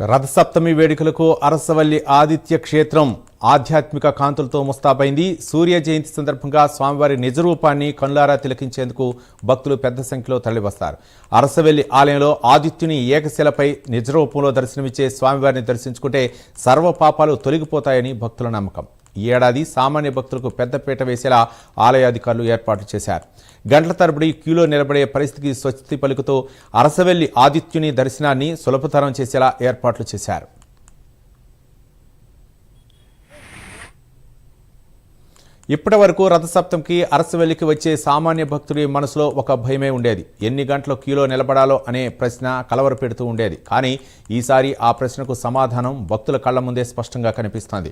రథసప్తమి వేడుకలకు అరసవల్లి ఆదిత్య క్షేత్రం ఆధ్యాత్మిక కాంతులతో ముస్తాబైంది. సూర్య జయంతి సందర్భంగా స్వామివారి నిజరూపాన్ని కనులారా తిలకించేందుకు భక్తులు పెద్ద సంఖ్యలో తరలివస్తారు. అరసవల్లి ఆలయంలో ఆదిత్యుని ఏకశిలపై నిజరూపంలో దర్శనమిచ్చే స్వామివారిని దర్శించుకుంటే సర్వ పాపాలు తొలగిపోతాయని భక్తుల నమ్మకం. ఈ ఏడాది సామాన్య భక్తులకు పెద్దపీట వేసేలా ఆలయ అధికారులు ఏర్పాట్లు చేశారు. గంటల తరబడి క్యూలో నిలబడే పరిస్థితికి స్వస్తి పలుకుతూ అరసవెల్లి ఆదిత్యుని దర్శనాన్ని సులభతరం చేసేలా ఏర్పాట్లు చేశారు. ఇప్పటి వరకు రథసప్తంకి అరసవెల్లికి వచ్చే సామాన్య భక్తుడి మనసులో ఒక భయమే ఉండేది. ఎన్ని గంటల క్యూలో నిలబడాలో అనే ప్రశ్న కలవర పెడుతూ ఉండేది. కానీ ఈసారి ఆ ప్రశ్నకు సమాధానం భక్తుల కళ్ల ముందే స్పష్టంగా కనిపిస్తోంది.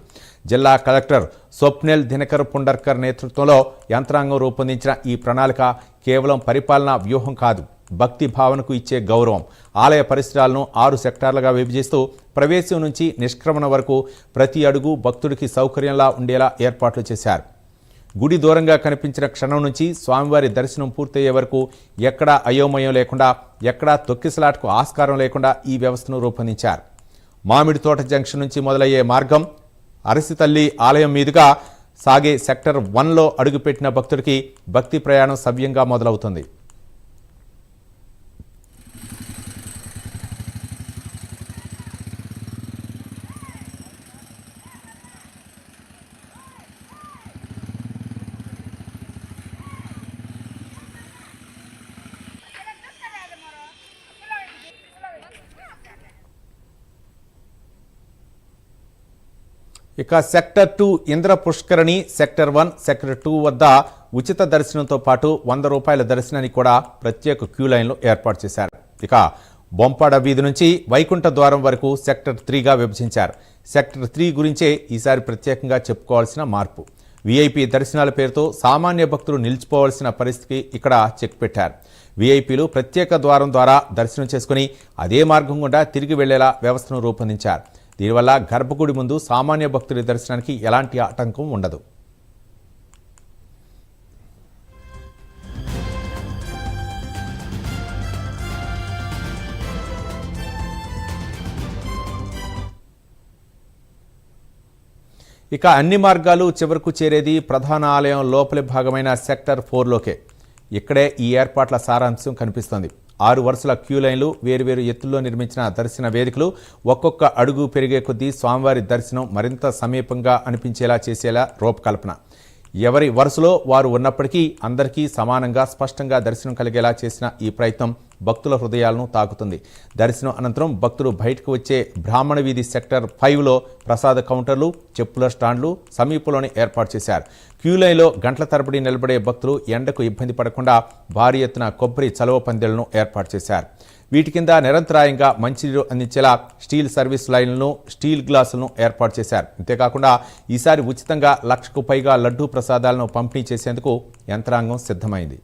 జిల్లా కలెక్టర్ స్వప్నిల్ దినకర్ పుండర్కర్ నేతృత్వంలో యంత్రాంగం రూపొందించిన ఈ ప్రణాళిక కేవలం పరిపాలనా వ్యూహం కాదు, భక్తి భావనకు ఇచ్చే గౌరవం. ఆలయ పరిసరాలను 6 సెక్టార్లుగా విభజిస్తూ ప్రవేశం నుంచి నిష్క్రమణ వరకు ప్రతి అడుగు భక్తుడికి సౌకర్యంలా ఉండేలా ఏర్పాట్లు చేశారు. గుడి దూరంగా కనిపించిన క్షణం నుంచి స్వామివారి దర్శనం పూర్తయ్యే వరకు ఎక్కడా అయోమయం లేకుండా, ఎక్కడా తొక్కిసలాటకు ఆస్కారం లేకుండా ఈ వ్యవస్థను రూపొందించారు. మామిడి తోట జంక్షన్ నుంచి మొదలయ్యే మార్గం అరసితల్లి ఆలయం మీదుగా సాగే సెక్టర్ 1లో అడుగుపెట్టిన భక్తుడికి భక్తి ప్రయాణం సవ్యంగా మొదలవుతుంది. ఇక సెక్టర్ 2 ఇంద్ర పుష్కరిణి, సెక్టర్ 1, సెక్టర్ 2 వద్ద ఉచిత దర్శనంతో పాటు ₹100 దర్శనానికి కూడా ప్రత్యేక క్యూ లైన్లు ఏర్పాటు చేశారు. ఇక బొంపాడ వీధి నుంచి వైకుంఠ ద్వారం వరకు సెక్టర్ 3గా విభజించారు. సెక్టర్ 3 గురించే ఈసారి ప్రత్యేకంగా చెప్పుకోవాల్సిన మార్పు. వీఐపీ దర్శనాల పేరుతో సామాన్య భక్తులు నిలిచిపోవాల్సిన పరిస్థితికి ఇక్కడ చెక్ పెట్టారు. వీఐపీలు ప్రత్యేక ద్వారం ద్వారా దర్శనం చేసుకుని అదే మార్గం గుండా తిరిగి వెళ్లేలా వ్యవస్థను రూపొందించారు. దీనివల్ల గర్భగుడి ముందు సామాన్య భక్తుడి దర్శనానికి ఎలాంటి ఆటంకం ఉండదు. ఇక అన్ని మార్గాలు చివరకు చేరేది ప్రధాన ఆలయం లోపలి భాగమైన సెక్టర్ 4లోకే. ఇక్కడే ఈ ఏర్పాట్ల సారాంశం కనిపిస్తోంది. 6 వరుసల క్యూ లైన్లు, వేరువేరు ఎత్తుల్లో నిర్మించిన దర్శన వేదికలు, ఒక్కొక్క అడుగు పెరిగే కొద్దీ స్వామివారి దర్శనం మరింత సమీపంగా అనిపించేలా చేసేలా రూపకల్పన. ఎవరి వరుసలో వారు ఉన్నప్పటికీ అందరికీ సమానంగా స్పష్టంగా దర్శనం కలిగేలా చేసిన ఈ ప్రయత్నం భక్తుల హృదయాలను తాకుతుంది. దర్శనం అనంతరం భక్తులు బయటకు వచ్చే బ్రాహ్మణ వీధి సెక్టర్ 5లో ప్రసాద కౌంటర్లు, చెప్పుల స్టాండ్లు సమీపంలోనే ఏర్పాటు చేశారు. క్యూ లైన్లో గంటల తరబడి నిలబడే భక్తులు ఎండకు ఇబ్బంది పడకుండా భారీ ఎత్తున కొబ్బరి చలవ పందిళ్లను ఏర్పాటు చేశారు. వీటి కింద నిరంతరాయంగా మంచినీరు అందించేలా స్టీల్ సర్వీస్ లైన్లను, స్టీల్ గ్లాసులను ఏర్పాటు చేశారు. అంతేకాకుండా ఈసారి ఉచితంగా 1,00,000కు పైగా లడ్డూ ప్రసాదాలను పంపిణీ చేసేందుకు యంత్రాంగం సిద్ధమైంది.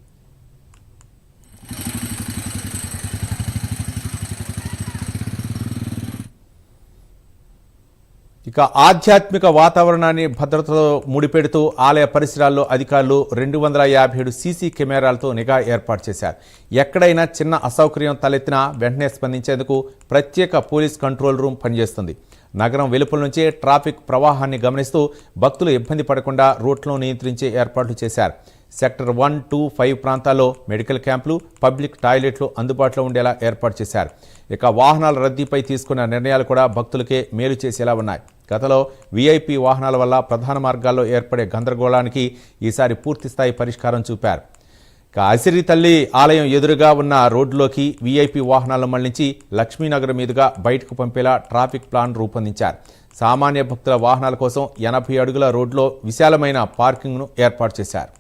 ఇక ఆధ్యాత్మిక వాతావరణాన్ని భద్రతతో ముడిపెడుతూ ఆలయ పరిసరాల్లో అధికారులు 257 సీసీ కెమెరాలతో నిఘా ఏర్పాటు చేశారు. ఎక్కడైనా చిన్న అసౌకర్యం తలెత్తినా వెంటనే స్పందించేందుకు ప్రత్యేక పోలీస్ కంట్రోల్ రూమ్ పనిచేస్తుంది. నగరం వెలుపల నుంచే ట్రాఫిక్ ప్రవాహాన్ని గమనిస్తూ భక్తులు ఇబ్బంది పడకుండా రూట్లను నియంత్రించే ఏర్పాట్లు చేశారు. సెక్టర్ 1, 2, 5 ప్రాంతాల్లో మెడికల్ క్యాంపులు, పబ్లిక్ టాయిలెట్లు అందుబాటులో ఉండేలా ఏర్పాటు చేశారు. ఇక వాహనాల రద్దీపై తీసుకున్న నిర్ణయాలు కూడా భక్తులకే మేలు చేసేలా ఉన్నాయి. గతంలో వీఐపీ వాహనాల వల్ల ప్రధాన మార్గాల్లో ఏర్పడే గందరగోళానికి ఈసారి పూర్తిస్థాయి పరిష్కారం చూపారు. ఇక అసిరి తల్లి ఆలయం ఎదురుగా ఉన్న రోడ్డులోకి వీఐపీ వాహనాలను మళ్లించి లక్ష్మీనగర్ మీదుగా బయటకు పంపేలా ట్రాఫిక్ ప్లాన్ రూపొందించారు. సామాన్య భక్తుల వాహనాల కోసం 80 అడుగుల రోడ్లో విశాలమైన పార్కింగ్ను ఏర్పాటు చేశారు.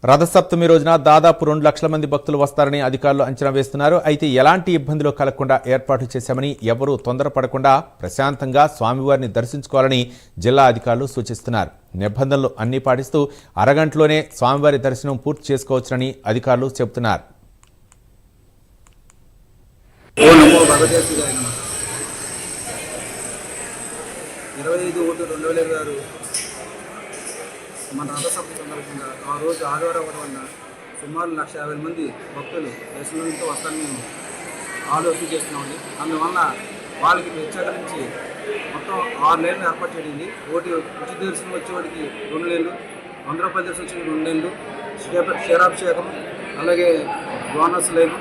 రథసప్తమి రోజున దాదాపు 2 లక్షల మంది భక్తులు వస్తారని అధికారులు అంచనా వేస్తున్నారు. అయితే ఎలాంటి ఇబ్బందులు కలగకుండా ఏర్పాటు చేశామని, ఎవరూ తొందరపడకుండా ప్రశాంతంగా స్వామివారిని దర్శించుకోవాలని జిల్లా అధికారులు సూచిస్తున్నారు. నిబంధనలు అన్ని పాటిస్తూ అరగంటలోనే స్వామివారి దర్శనం పూర్తి చేసుకోవచ్చునని అధికారులు చెబుతున్నారు. మన రథసప్తమి సందర్భంగా ఆ రోజు ఆదివారం అవ్వడం వల్ల సుమారు 150,000 మంది భక్తులు దర్శనంతో వస్తారని మేము ఆలోచన చేస్తున్నామండి. అందువల్ల వాళ్ళకి ప్రత్యేకించి మొత్తం 6 లైన్లు ఏర్పాటు చేయండి. ఒకటి ఉచిత దర్శనం వచ్చేవాడికి 2 లైన్లు, 100 రూపాయల దర్శనం వచ్చే 2 లైన్లు, క్షీరాభిషేకం, అలాగే బోనస్ లైను,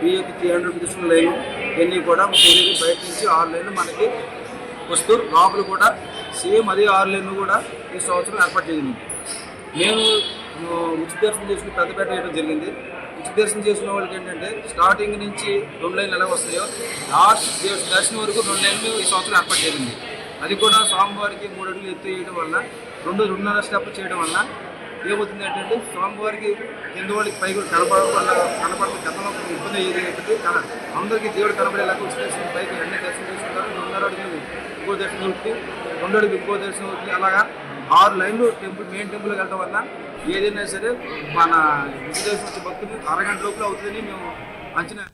బియ్యకి 300 రూపీస్ లైను, ఇవన్నీ కూడా బయట నుంచి 6 లైన్లు మనకి వస్తూ లోపల కూడా సేమ్ అదే 6 లైన్లు కూడా ఈ సంవత్సరం ఏర్పాటు చేయండి. మేము ఉచిత దర్శనం చేసుకుని పెద్దపేట వేయడం జరిగింది. ఉచిత దర్శనం చేసుకున్న వాళ్ళకి ఏంటంటే స్టార్టింగ్ నుంచి 2 లైన్లు ఎలా వస్తాయో లాస్ట్ దర్శనం వరకు 2 లైన్లు ఈ సంవత్సరం ఏర్పాటు చేయండి. అది కూడా స్వామివారికి 3 అడుగులు ఎత్తు వేయడం వల్ల 2.5 స్టెప్ చేయడం వల్ల ఏమవుతుంది ఏంటంటే స్వామివారికి కింద వాళ్ళకి పైకి కనపడడం గతంలో ఇబ్బంది అయ్యేది. అందరికీ దేవుడు కనబడేలాగా ఉచిత దర్శనం పైకి అన్ని దర్శనం చేసుకుంటారు. 2.5 అడుగులు ఇంకో దర్శనం అవుతుంది, 2 అడుగులు ఇంకో దర్శనం అవుతుంది. అలాగా 6 లైన్లు మెయిన్ టెంపుల్కి వెళ్ళడం వల్ల ఏదైనా సరే మన ఉచిత దర్శనం వచ్చే భక్తులు అరగంట లోపల అవుతుందని మేము అంచనా